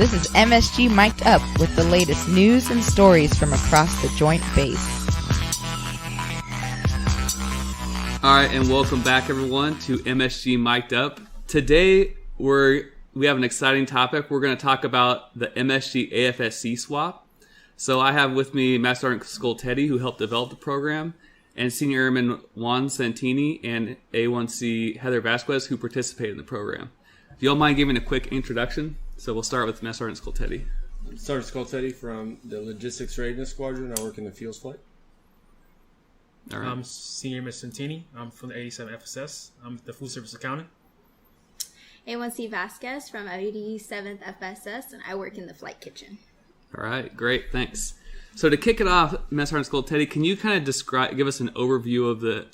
This is MSG Mic'd Up with the latest news and stories from across the Joint Base. Alright, and welcome back everyone to MSG Mic'd Up. Today we have an exciting topic. We're going to talk about the MSG AFSC Swap. So I have with me Master Sergeant Skull Teddy, who helped develop the program, and Senior Airman Juan Santini and A1C Heather Vasquez, who participated in the program. Do you all mind giving a quick introduction? So we'll start with Master Sergeant Skull Teddy. Sergeant Skull Teddy from the Logistics Readiness Squadron. I work in the Fields Flight. All right. I'm Senior Airman Santini. I'm from the 87 FSS. I'm the Food Service Accountant. A1C Vasquez from 87th FSS, and I work in the flight kitchen. All right, great, thanks. So to kick it off, Master Sergeant Skull Teddy, can you kind of give us an overview of the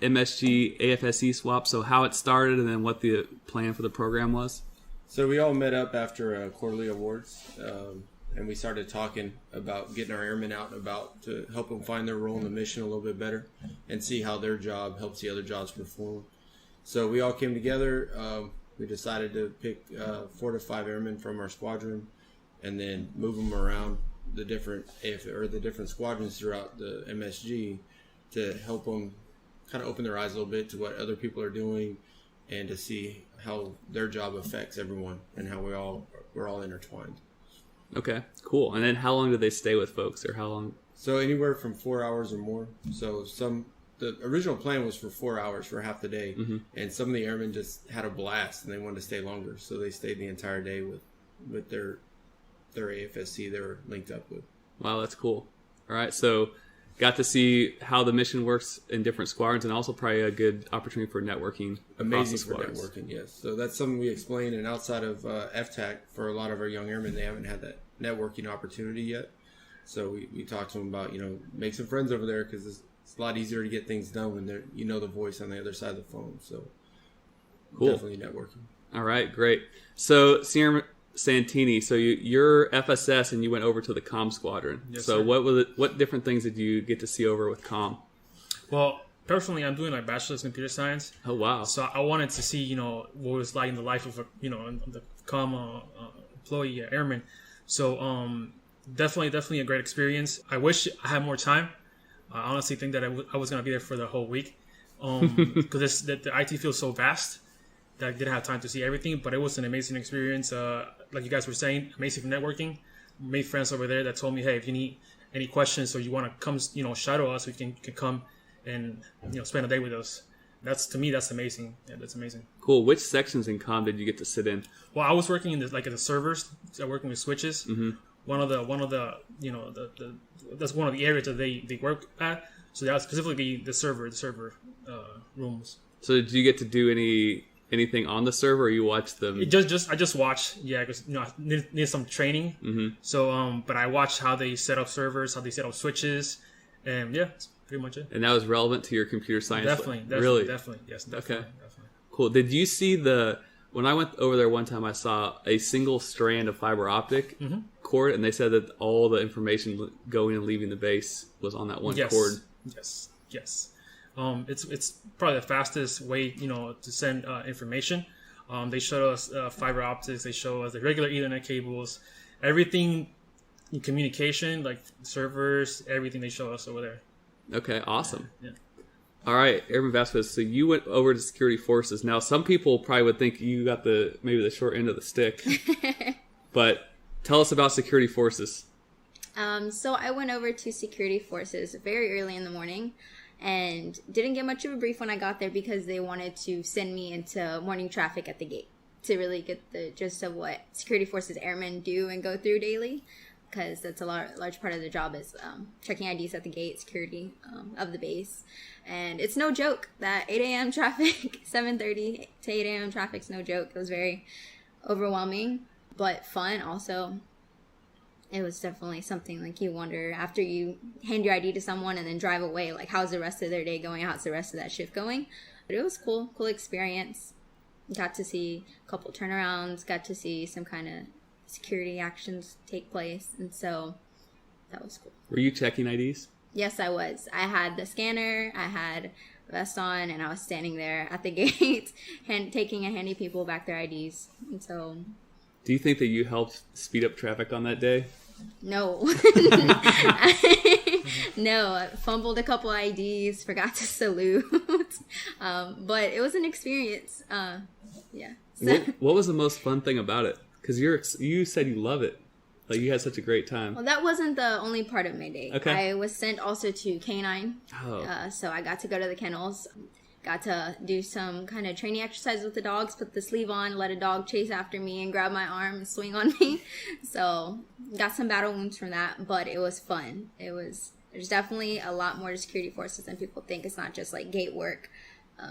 MSG AFSC swap? So how it started and then what the plan for the program was? So we all met up after quarterly awards, and we started talking about getting our airmen out and about to help them find their role in the mission a little bit better and see how their job helps the other jobs perform. So we all came together. We decided to pick 4 to 5 airmen from our squadron and then move them around the different squadrons throughout the MSG to help them kind of open their eyes a little bit to what other people are doing and to see how their job affects everyone and how we're all intertwined. Okay, cool. And then how long did they stay with folks, or how long? So anywhere from 4 hours or more. So the original plan was for 4 hours for half the day, and some of the airmen just had a blast and they wanted to stay longer, so they stayed the entire day with their AFSC they were linked up with. Wow, that's cool. All right, so got to see how the mission works in different squadrons, and also probably a good opportunity for networking. Amazing for networking, yes. So that's something we explain, and outside of FTAC, for a lot of our young airmen, they haven't had that networking opportunity yet. So we talked to them about, make some friends over there, because it's a lot easier to get things done when the voice on the other side of the phone. So cool. Definitely networking. All right, great. So Senior Santini, so you're FSS and you went over to the comm squadron. Yes, so sir. what different things did you get to see over with comm? Well, personally, I'm doing my bachelor's in computer science. Oh wow! So I wanted to see, what it was like in the life of the comm employee airman. So definitely a great experience. I wish I had more time. I honestly think that I was going to be there for the whole week because the IT field is so vast that I didn't have time to see everything. But it was an amazing experience. Like you guys were saying, amazing for networking. Made friends over there that told me, hey, if you need any questions or you want to come, shadow us, we can come and spend a day with us. That's amazing. Yeah, that's amazing. Cool. Which sections in comm did you get to sit in? Well, I was working in at the servers. So working with switches. Mm-hmm. One of the that's one of the areas that they work at. So that was specifically the server rooms. So did you get to do anything on the server, or you watched them? I just watched, because I needed some training. Mm-hmm. So but I watched how they set up servers, how they set up switches, and that's pretty much it. And that was relevant to your computer science. Definitely, yes, definitely. Cool. Did you see when I went over there one time, I saw a single strand of fiber optic cord, and they said that all the information going and leaving the base was on that one cord. Yes. It's probably the fastest way, to send information. They show us fiber optics. They show us the regular Ethernet cables, everything in communication, like servers, everything they show us over there. Okay, awesome. Yeah. All right, Airman Vasquez, so you went over to security forces. Now, some people probably would think you got maybe the short end of the stick, but tell us about security forces. So I went over to security forces very early in the morning and didn't get much of a brief when I got there because they wanted to send me into morning traffic at the gate to really get the gist of what security forces airmen do and go through daily, because that's a large part of the job is checking IDs at the gate, security of the base. And it's no joke that 8 a.m. traffic, 7:30 to 8 a.m. traffic's no joke. It was very overwhelming, but fun also. It was definitely something like you wonder after you hand your ID to someone and then drive away, like how's the rest of their day going? How's the rest of that shift going? But it was cool experience. Got to see a couple turnarounds, got to see some kind of security actions take place. And so that was cool. Were you checking IDs? Yes, I was. I had the scanner, I had a vest on, and I was standing there at the gate and taking and handing people back their IDs. And so Do you think that you helped speed up traffic on that day? No. No, I fumbled a couple IDs, forgot to salute. But it was an experience. Yeah. So, What was the most fun thing about it? Because you said you love it. Like, you had such a great time. well, that wasn't the only part of my day. Okay. I was sent also to Canine. Oh. So I got to go to the kennels. Got to do some kind of training exercise with the dogs, put the sleeve on, let a dog chase after me and grab my arm and swing on me. So got some battle wounds from that, but it was fun. There's definitely a lot more to security forces than people think. It's not just like gate work.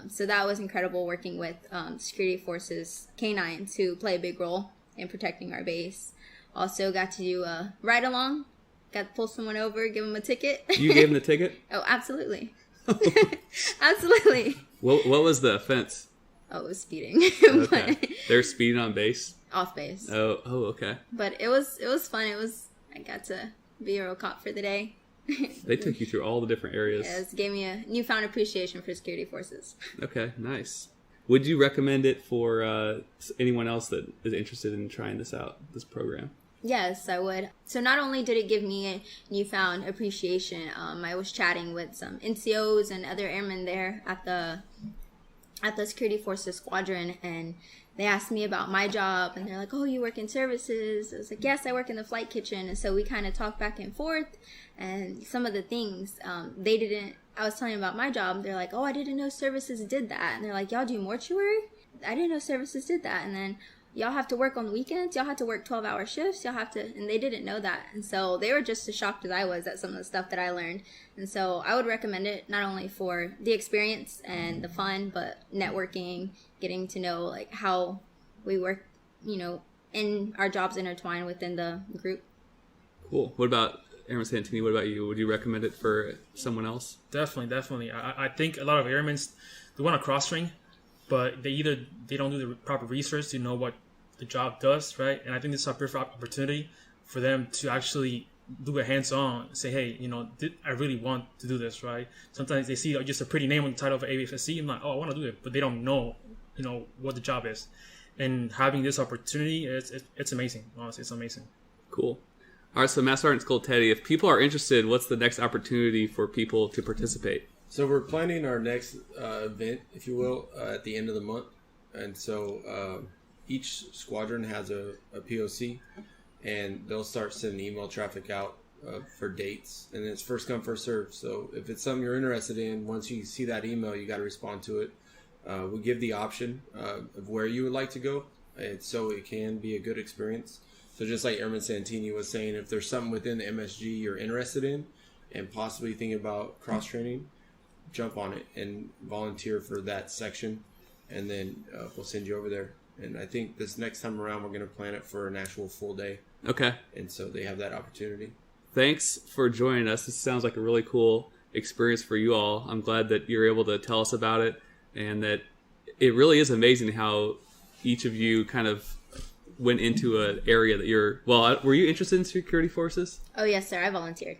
So that was incredible working with security forces canines who play a big role in protecting our base. Also got to do a ride along, got to pull someone over, give them a ticket. You gave them the ticket? Oh, absolutely. Absolutely. What was the offense? Oh, it was speeding. Okay. They're speeding on base? Off base. Oh, okay. But it was fun. I got to be a real cop for the day. They took you through all the different areas. It gave me a newfound appreciation for security forces. Okay, nice. Would you recommend it for anyone else that is interested in trying this out, this program? Yes, I would. So not only did it give me a newfound appreciation, I was chatting with some NCOs and other airmen there at the Security Forces Squadron, and they asked me about my job, and they're like, oh, you work in services? I was like, yes, I work in the flight kitchen. And so we kind of talked back and forth, and some of the things I was telling them about my job. They're like, oh, I didn't know services did that. And they're like, y'all do mortuary? I didn't know services did that. And then y'all have to work on the weekends. Y'all have to work 12-hour shifts. And they didn't know that. And so they were just as shocked as I was at some of the stuff that I learned. And so I would recommend it not only for the experience and the fun, but networking, getting to know like how we work, in our jobs intertwined within the group. Cool. What about Airman Santini? What about you? Would you recommend it for someone else? Definitely. I think a lot of airmen, they want to cross-train, but they don't do the proper research to know what the job does, right? And I think this is a perfect opportunity for them to actually do a hands-on, say, hey, I really want to do this, right? Sometimes they see just a pretty name on the title of AFSC, and like, oh, I want to do it, but they don't know, what the job is. And having this opportunity, it's amazing. Honestly, it's amazing. Cool. All right, so Master Sergeant Skull Teddy, if people are interested, what's the next opportunity for people to participate? So we're planning our next event, if you will, at the end of the month. And so each squadron has a POC, and they'll start sending email traffic out for dates. And it's first come, first serve. So if it's something you're interested in, once you see that email, you got to respond to it. We give the option of where you would like to go, and so it can be a good experience. So just like Airman Santini was saying, if there's something within the MSG you're interested in and possibly thinking about cross-training, jump on it and volunteer for that section, and then we'll send you over there. And I think this next time around, we're going to plan it for an actual full day. Okay. And so they have that opportunity. Thanks for joining us. This sounds like a really cool experience for you all. I'm glad that you're able to tell us about it, and that it really is amazing how each of you kind of went into an area that were you interested in security forces? Oh, yes, sir. I volunteered.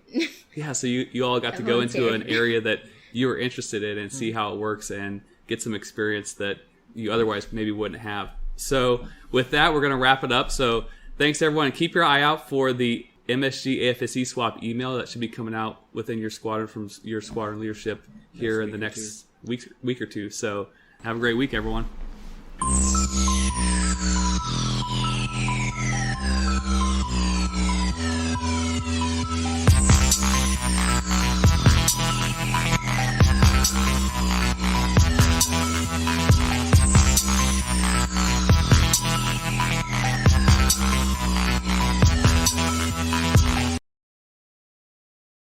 Yeah, so you all got to go into an area that you were interested in and see how it works and get some experience that you otherwise maybe wouldn't have. So with that, we're going to wrap it up. So thanks, everyone. And keep your eye out for the MSG AFSC Swap email that should be coming out within your squadron from your squadron leadership here in the next week or two. So have a great week, everyone.